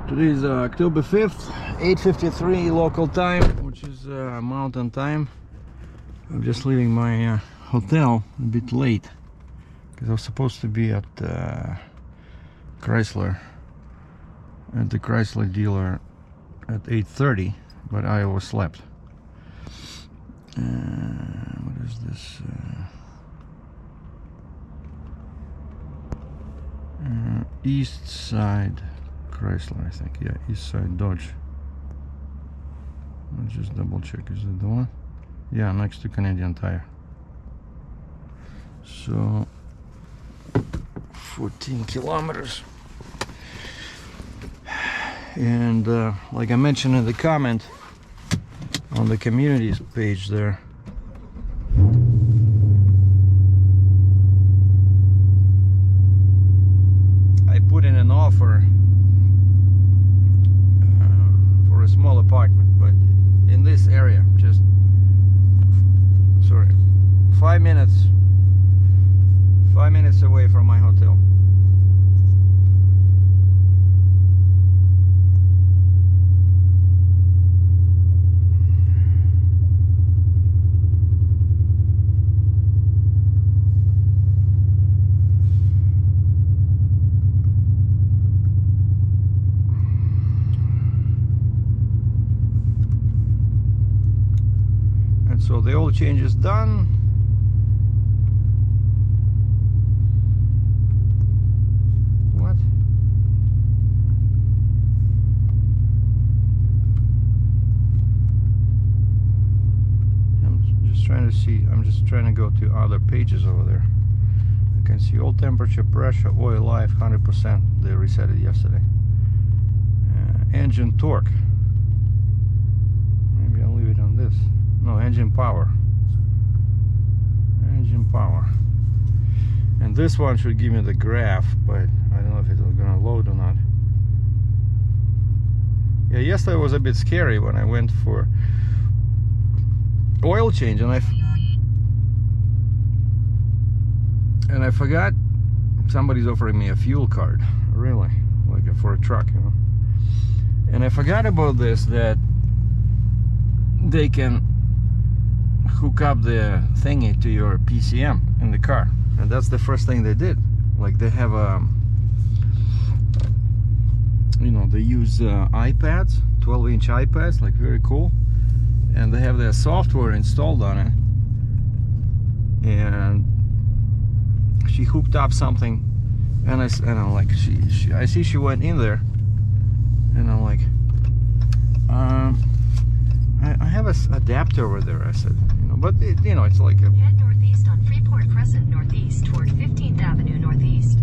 Today is October 5th, 8:53 local time, which is mountain time. I'm just leaving my hotel a bit late because I was supposed to be at Chrysler, at the Chrysler dealer at 8:30, but I overslept. What is this? East Side Chrysler, I think. Yeah, East Side Dodge. Let's just double check. Is it the one? Yeah, next to Canadian Tire. So 14 kilometers. And like I mentioned in the comment on the communities page there, I put in an offer for a small apartment, but in this area, just 5 minutes away from my hotel. So the oil change is done. What? I'm just trying to see. I'm just trying to go to other pages over there. I can see oil temperature, pressure, oil life, 100%. They reset it yesterday. Engine torque. Maybe I'll leave it on this. No, engine power. Engine power. And this one should give me the graph, but I don't know if it's gonna load or not. Yeah, yesterday was a bit scary when I went for oil change, and I forgot somebody's offering me a fuel card, really, like for a truck, you know. And I forgot about this, that they can hook up the thingy to your PCM in the car, and that's the first thing they did. Like they have a, you know, they use iPads, 12-inch iPads, like very cool, and they have their software installed on it. And she hooked up something, and I'm like, I see she went in there, and I'm like, I have a adapter over there, I said, you know, but it, you know, it's like a... Head northeast on Freeport Crescent northeast toward 15th Avenue Northeast.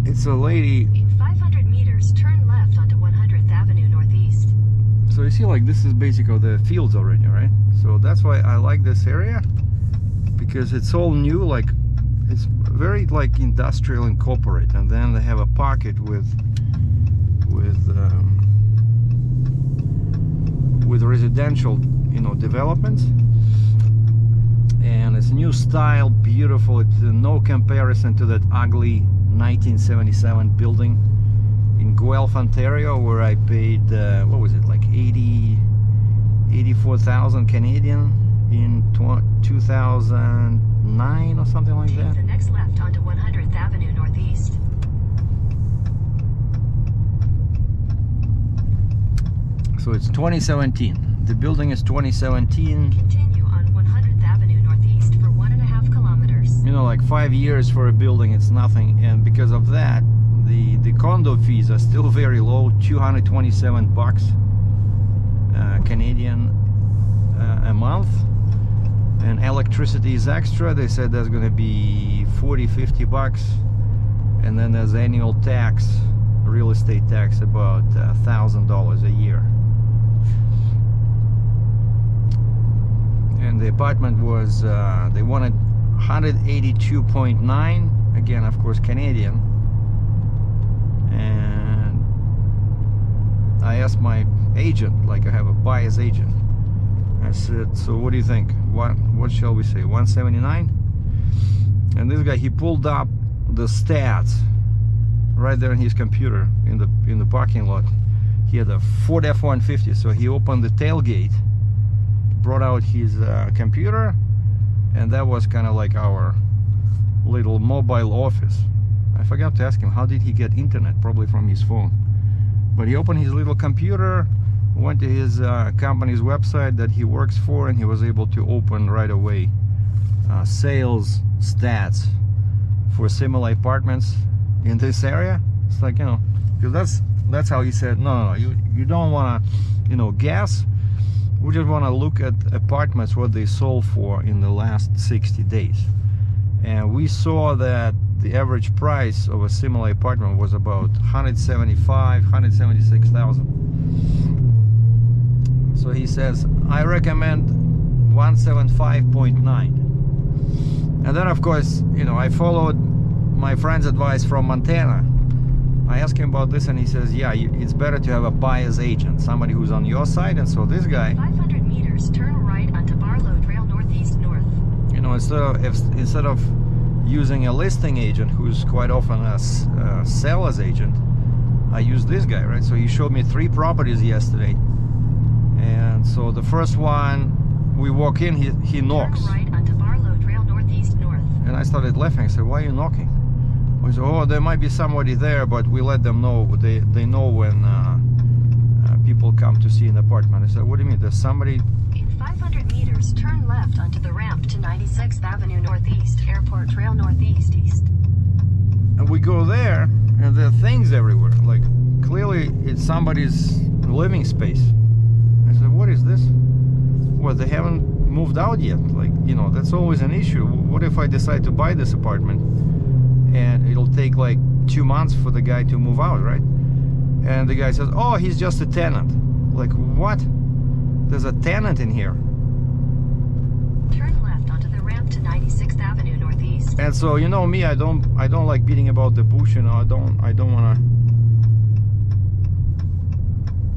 It's a lady... In 500 meters, turn left onto 100th Avenue Northeast. So you see, like, this is basically the fields already, right? So that's why I like this area, because it's all new, like, it's very, like, industrial and corporate, and then they have a pocket with residential, you know, developments, and it's new style, beautiful. It's no comparison to that ugly 1977 building in Guelph, Ontario, where I paid what was it, like 84,000 Canadian in 2009 or something like that. Take the next left onto 100th Avenue Northeast. So it's 2017. The building is 2017. Continue on 100th Avenue Northeast for 1.5 kilometers. You know, like 5 years for a building, it's nothing. And because of that, the condo fees are still very low, 227 bucks Canadian a month. And electricity is extra. They said that's going to be 40-50 bucks. And then there's annual tax, real estate tax, about $1,000 a year. And the apartment was, they wanted 182.9, again, of course, Canadian. And I asked my agent, like I have a buyer's agent, I said, so what do you think? What shall we say, 179? And this guy, he pulled up the stats right there on his computer in the parking lot. He had a Ford F-150, so he opened the tailgate, brought out his computer, and that was kind of like our little mobile office. I forgot to ask him, how did he get internet? Probably from his phone. But he opened his little computer, went to his company's website that he works for, and he was able to open right away sales stats for similar apartments in this area. It's like, you know, because that's how he said, no, you don't want to, you know, guess. We just want to look at apartments, what they sold for in the last 60 days. And we saw that the average price of a similar apartment was about 176,000. So he says, I recommend 175.9. And then, of course, you know, I followed my friend's advice from Montana. I asked him about this, and he says, yeah, it's better to have a buyer's agent, somebody who's on your side. And so this guy, 500 meters, turn right onto Barlow Trail northeast north. you know, instead of using a listing agent who's quite often a seller's agent, I used this guy, right? So he showed me 3 properties yesterday. And so the first one, we walk in, he knocks. Turn right onto Barlow Trail northeast north. And I started laughing. I said, why are you knocking? He said, oh, there might be somebody there, but we let them know. They know when people come to see an apartment. I said, what do you mean? There's somebody... In 500 meters, turn left onto the ramp to 96th Avenue Northeast, Airport Trail Northeast East. And we go there, and there are things everywhere. Like, clearly it's somebody's living space. I said, what is this? Well, they haven't moved out yet. Like, you know, that's always an issue. What if I decide to buy this apartment and it'll take like 2 months for the guy to move out, right? And the guy says, oh, he's just a tenant. Like, what? There's a tenant in here. Turn left onto the ramp to 96th Avenue Northeast. And so, you know me, I don't like beating about the bush, you know. I don't want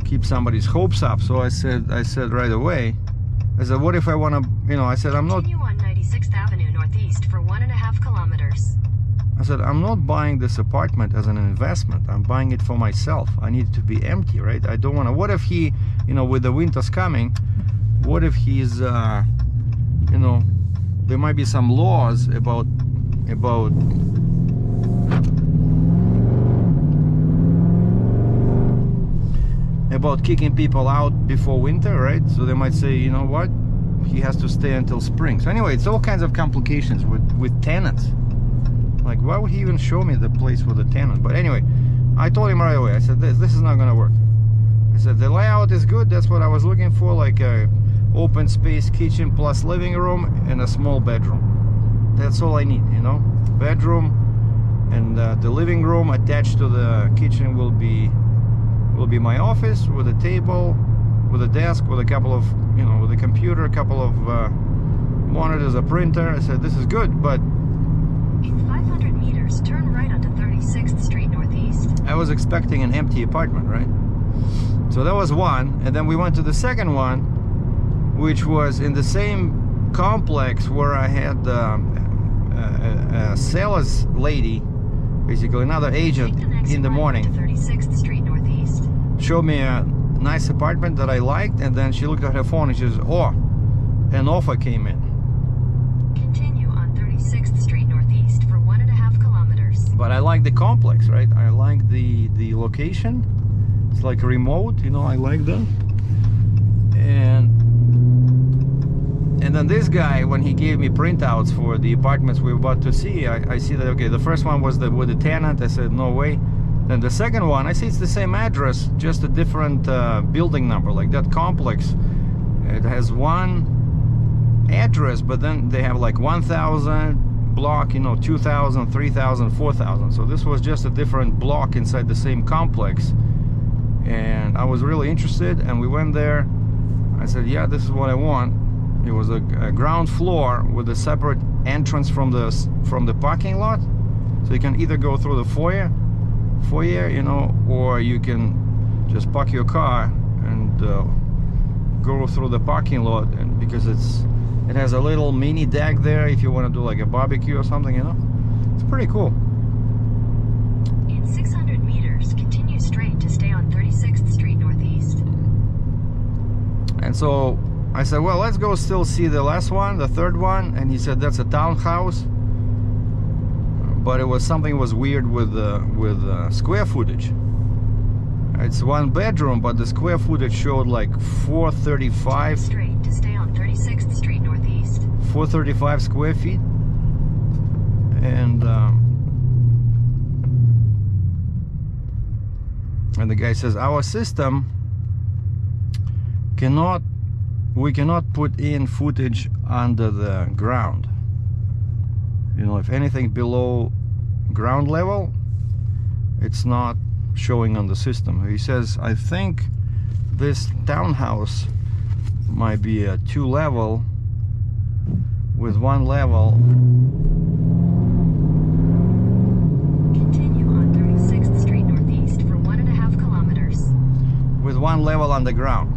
to keep somebody's hopes up. So I said right away, I said, what if I want to, you know, I said, I'm not... Continue on 96th Avenue Northeast for 1.5 kilometers. I said, I'm not buying this apartment as an investment. I'm buying it for myself. I need it to be empty, right? I don't want to... What if he, you know, with the winters coming, what if he's, you know, there might be some laws about kicking people out before winter, right? So they might say, you know what, he has to stay until spring. So anyway, it's all kinds of complications with tenants. Like, why would he even show me the place with the tenant? But anyway, I told him right away, I said, this is not gonna work. I said, the layout is good, that's what I was looking for, like a open space kitchen plus living room and a small bedroom. That's all I need, you know, bedroom, and the living room attached to the kitchen will be my office with a table, with a desk, with a couple of, you know, with a computer, a couple of monitors, a printer. I said, this is good, but in 500 meters, turn right onto 36th Street Northeast. I was expecting an empty apartment, right? So that was one, and then we went to the second one, which was in the same complex where I had a sales lady, basically another agent, in the morning. 36th Street Northeast. Showed me a nice apartment that I liked, and then she looked at her phone and she says, oh, an offer came in. Continue on 36th Street Northeast for 1.5 kilometers. But I like the complex, right? I like the location. It's like remote, you know, I like that. And then this guy, when he gave me printouts for the apartments we were about to see, I see that, okay, the first one was with the tenant. I said, no way. Then the second one, I see it's the same address, just a different building number. Like that complex, it has one address, but then they have like 1,000 block, you know, 2,000, 3,000, 4,000. So this was just a different block inside the same complex. And I was really interested, and we went there. I said, yeah, this is what I want. It was a ground floor with a separate entrance from the parking lot. So you can either go through the foyer, you know, or you can just park your car and go through the parking lot. And because it has a little mini deck there if you want to do like a barbecue or something, you know. It's pretty cool. In 600 And so I said, well, let's go still see the last one, the third one. And he said, that's a townhouse. But it was something was weird with square footage. It's 1 bedroom, but the square footage showed like 435. Straight to stay on 36th Street Northeast. 435 square feet. And the guy says, our system we cannot put in footage under the ground. You know, if anything below ground level, it's not showing on the system. He says, I think this townhouse might be a 2-level with 1 level. Continue on 36th Street Northeast for 1.5 kilometers. With 1 level underground.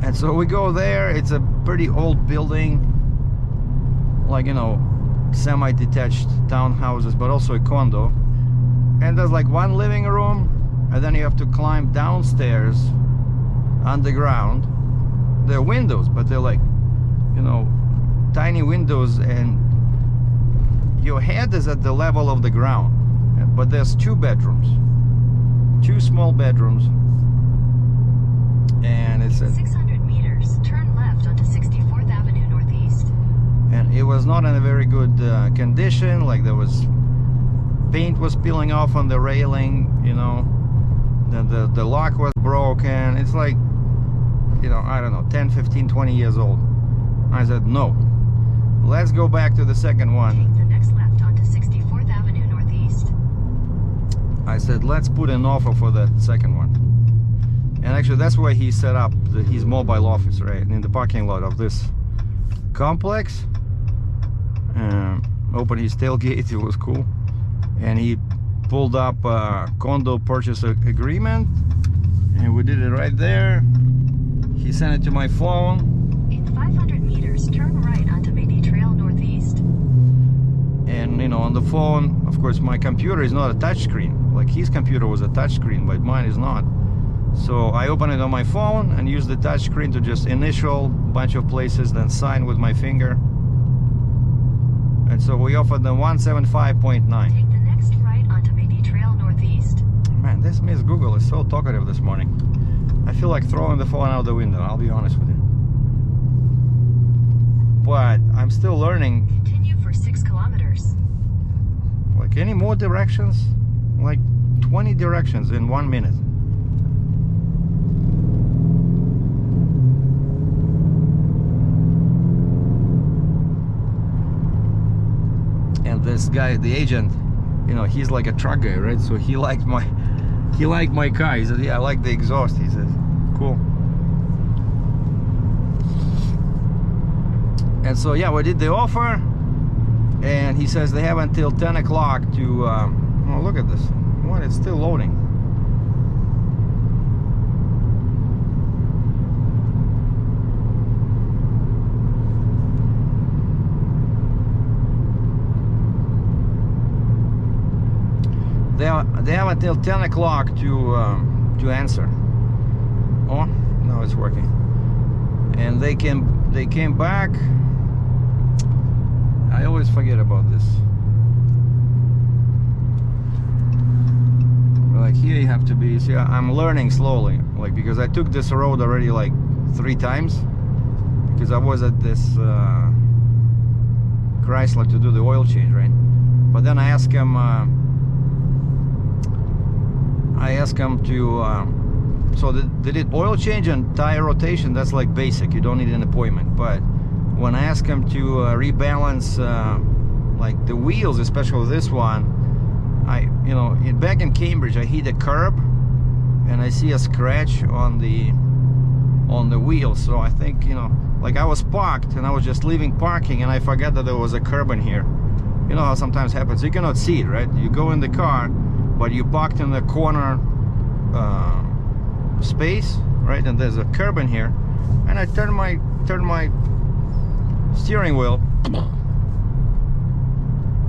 And so we go there. It's a pretty old building, like, you know, semi-detached townhouses, but also a condo. And there's like 1 living room, and then you have to climb downstairs underground. There are windows, but they're like, you know, tiny windows, and your head is at the level of the ground. But there's 2 bedrooms, 2 small bedrooms, and it's a 600 meters, turn left onto 64th Avenue Northeast. And it was not in a very good condition. Like, there was paint was peeling off on the railing, you know, the lock was broken. It's like, you know, I don't know, 10, 15, 20 years old. I said, no, let's go back to the second one. Take the next left onto 64th Avenue Northeast. I said, let's put an offer for that second one. And actually, that's where he set up his mobile office, right, in the parking lot of this complex. Opened his tailgate, it was cool. And he pulled up a condo purchase agreement, and we did it right there. He sent it to my phone. In 500 meters, turn right onto Mayday Trail Northeast. And, you know, on the phone, of course, my computer is not a touch screen. Like, his computer was a touch screen, but mine is not. So I open it on my phone and use the touch screen to just initial a bunch of places, then sign with my finger. And so we offered them 175.9. Take the next right onto Mayday Trail Northeast. Man, this Miss Google is so talkative this morning. I feel like throwing the phone out the window, I'll be honest with you. But I'm still learning. Continue for 6 kilometers. Like, any more directions? Like 20 directions in 1 minute. And this guy, the agent, you know, he's like a truck guy, right? So he liked my car. He said, yeah, I like the exhaust. He says, cool. And so, yeah, we did the offer, and he says they have until 10 o'clock to oh, look at this. What? It's still loading. They have until 10 o'clock to answer. Oh, no, it's working. And they came back. I always forget about this. Like, here you have to be. See, I'm learning slowly, like, because I took this road already like 3 times, because I was at this Chrysler to do the oil change, right? But then I asked him. To so they did oil change and tire rotation. That's like basic, you don't need an appointment. But when I asked him to rebalance like the wheels, especially this one, you know, back in Cambridge I hit a curb and I see a scratch on the wheel. So I think, you know, like, I was parked and I was just leaving parking and I forgot that there was a curb in here. You know how sometimes happens, you cannot see it, right? You go in the car, but you parked in the corner space, right? And there's a curb in here, and I turned my steering wheel,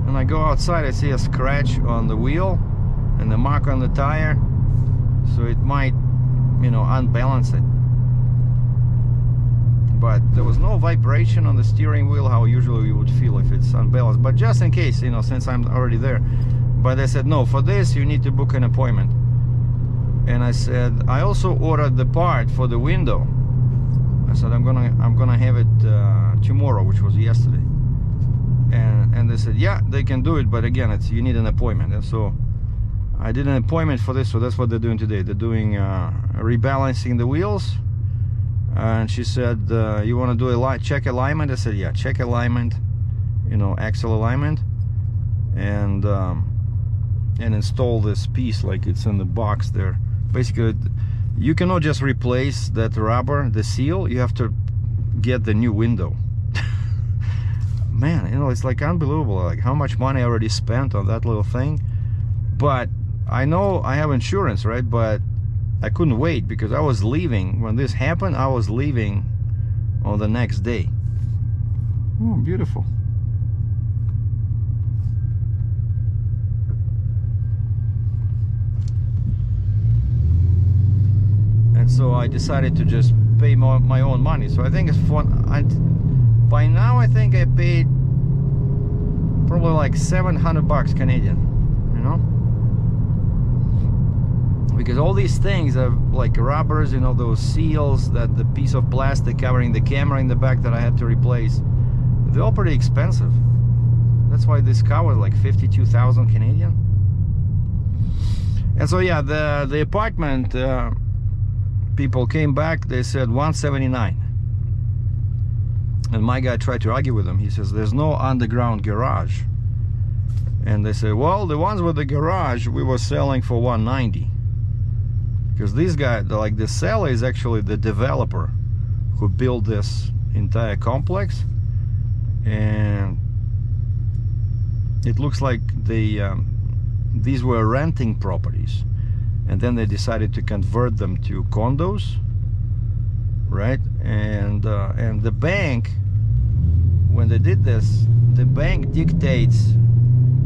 and I go outside. I see a scratch on the wheel and the mark on the tire, so it might, you know, unbalance it. but there was no vibration on the steering wheel how usually you would feel if it's unbalanced. But just in case, you know, since I'm already there. But they said, no, for this you need to book an appointment. And I said, I also ordered the part for the window. I said, I'm gonna have it tomorrow, which was yesterday. And they said, yeah, they can do it, but again, it's you need an appointment. And so I did an appointment for this, so that's what they're doing today. They're doing rebalancing the wheels. And she said, you want to do check alignment? I said, yeah, check alignment, you know, axle alignment, and install this piece like it's in the box there. Basically, you cannot just replace that rubber, the seal. You have to get the new window. Man, you know, it's like unbelievable, like how much money I already spent on that little thing. But I know I have insurance, right? But I couldn't wait because I was leaving when this happened. I was leaving on the next day. Oh, beautiful. And so I decided to just pay my own money. So I think it's fun. By now I think I paid probably like $700 Canadian, you know, because all these things are like rubbers, you know, those seals, that the piece of plastic covering the camera in the back that I had to replace, they're all pretty expensive. That's why this car was like 52,000 Canadian. And so yeah, the apartment people came back. They said 179. And my guy tried to argue with them. He says, there's no underground garage. And they say, well, the ones with the garage we were selling for 190. Because these guys, like the seller is actually the developer who built this entire complex. And it looks like they these were renting properties. And then they decided to convert them to condos. Right, and the bank, when they did this, the bank dictates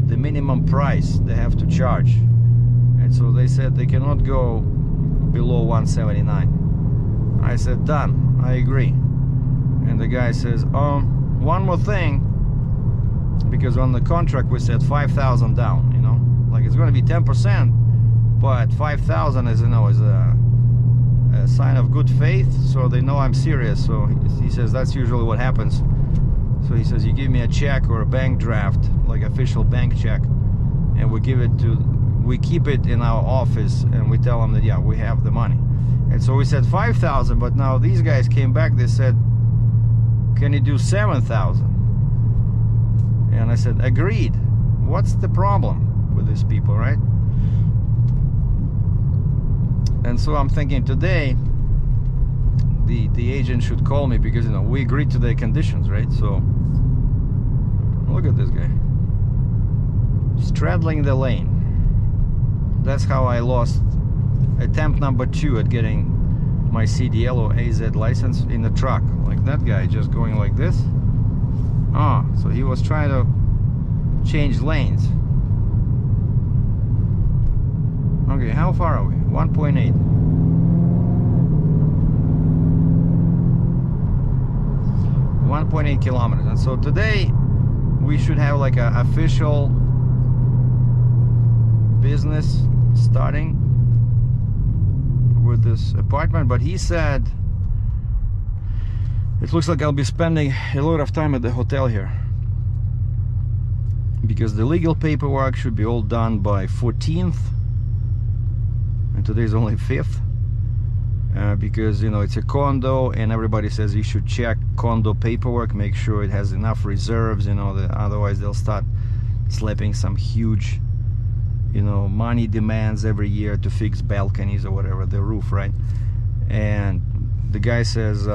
the minimum price they have to charge, and so they said they cannot go below 179. I said, done, I agree. And the guy says, one more thing, because on the contract we said 5,000 down, you know, like it's going to be 10%, but 5,000 is, you know, is a sign of good faith, so they know I'm serious. So he says that's usually what happens. So he says, you give me a check or a bank draft, like official bank check, and we keep it in our office, and we tell them that yeah, we have the money. And so we said 5,000, but now these guys came back. They said, can you do 7,000? And I said, agreed. What's the problem with these people, right? And so I'm thinking today the agent should call me, because you know we agreed to their conditions, right? So look at this guy straddling the lane. That's how I lost attempt number 2 at getting my CDL or AZ license in the truck. Like that guy just going like this. So he was trying to change lanes. Okay, how far are we? 1.8. 1.8 kilometers. And so today we should have like an official business starting with this apartment. But he said it looks like I'll be spending a lot of time at the hotel here, because the legal paperwork should be all done by 14th. And today's only 5th, because you know it's a condo, and everybody says you should check condo paperwork, make sure it has enough reserves, you know, otherwise they'll start slapping some huge, you know, money demands every year to fix balconies or whatever, the roof, right? And the guy says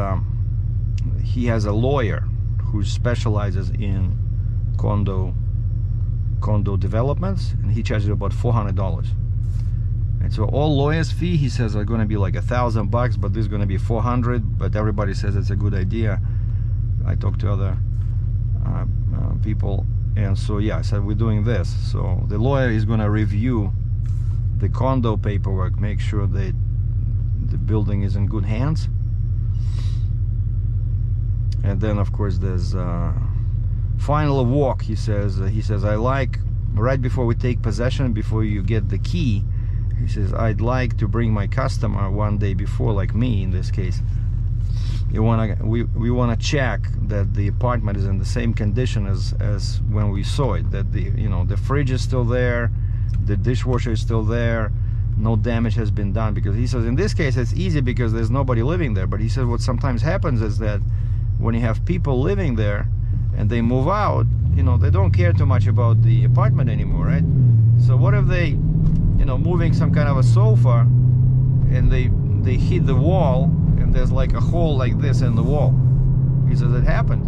he has a lawyer who specializes in condo developments, and he charges about $400. And so all lawyers' fee, he says, are going to be like $1,000, but this is going to be $400. But everybody says it's a good idea. I talked to other people, and so yeah, I said we're doing this. So the lawyer is going to review the condo paperwork, make sure that the building is in good hands. And then of course there's final walk. He says I like right before we take possession, before you get the key, he says I'd like to bring my customer one day before, like me in this case. We want to check that the apartment is in the same condition as when we saw it, that the fridge is still there, the dishwasher is still there, no damage has been done. Because he says in this case it's easy because there's nobody living there, but he says what sometimes happens is that when you have people living there and they move out, they don't care too much about the apartment anymore, right? So what if they moving some kind of a sofa and they hit the wall and there's like a hole like this in the wall? He says it happened.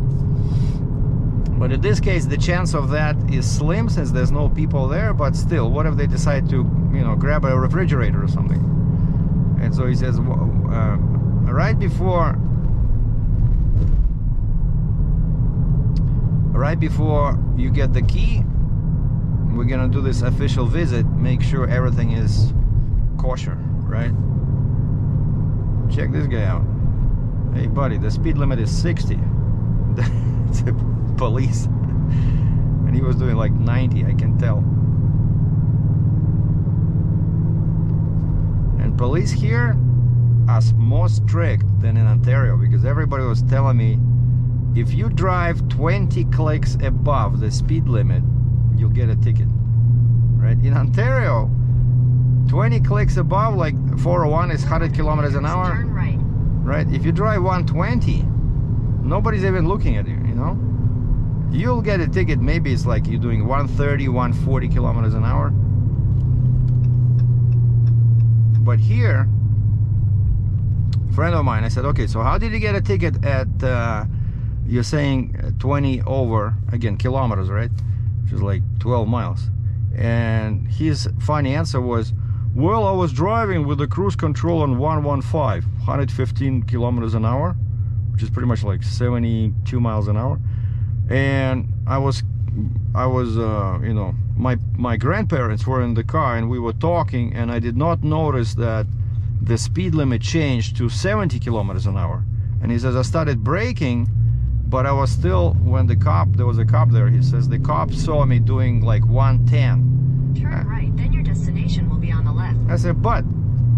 But in this case the chance of that is slim since there's no people there, but still, what if they decide to grab a refrigerator or something? And so he says right before you get the key, we're gonna do this official visit, make sure everything is kosher, right? Check this guy out. Hey buddy, the speed limit is 60. It's a police. And he was doing like 90, I can tell. And police here are more strict than in Ontario, because everybody was telling me if you drive 20 clicks above the speed limit, you'll get a ticket, right? In Ontario, 20 clicks above, like 401 is 100 kilometers an hour. Turn right. Right? If you drive 120, nobody's even looking at you, You'll get a ticket, maybe it's like you're doing 130, 140 kilometers an hour. But here, a friend of mine, I said, okay, so how did you get a ticket at, you're saying 20 over, again, kilometers, right? Which is like 12 miles. And his funny answer was, well, I was driving with the cruise control on 115, 115 kilometers an hour, which is pretty much like 72 miles an hour. And I was my grandparents were in the car and we were talking, and I did not notice that the speed limit changed to 70 kilometers an hour. And he says, I started braking, but I was still, when there was a cop there, he says the cop saw me doing like 110. Turn right, then your destination will be on the left. I said, but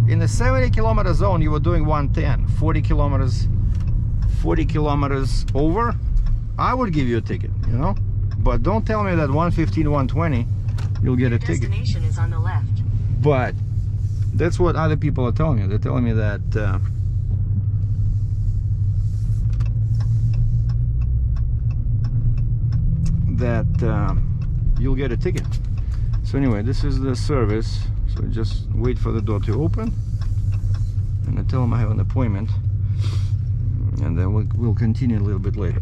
in the 70 kilometer zone, you were doing 110, 40 kilometers over, I would give you a ticket, But don't tell me that 115, 120, you'll get a ticket. Destination is on the left. But that's what other people are telling me. They're telling me that you'll get a ticket. So anyway, this is the service. So just wait for the door to open, and I tell them I have an appointment, and then we'll continue a little bit later.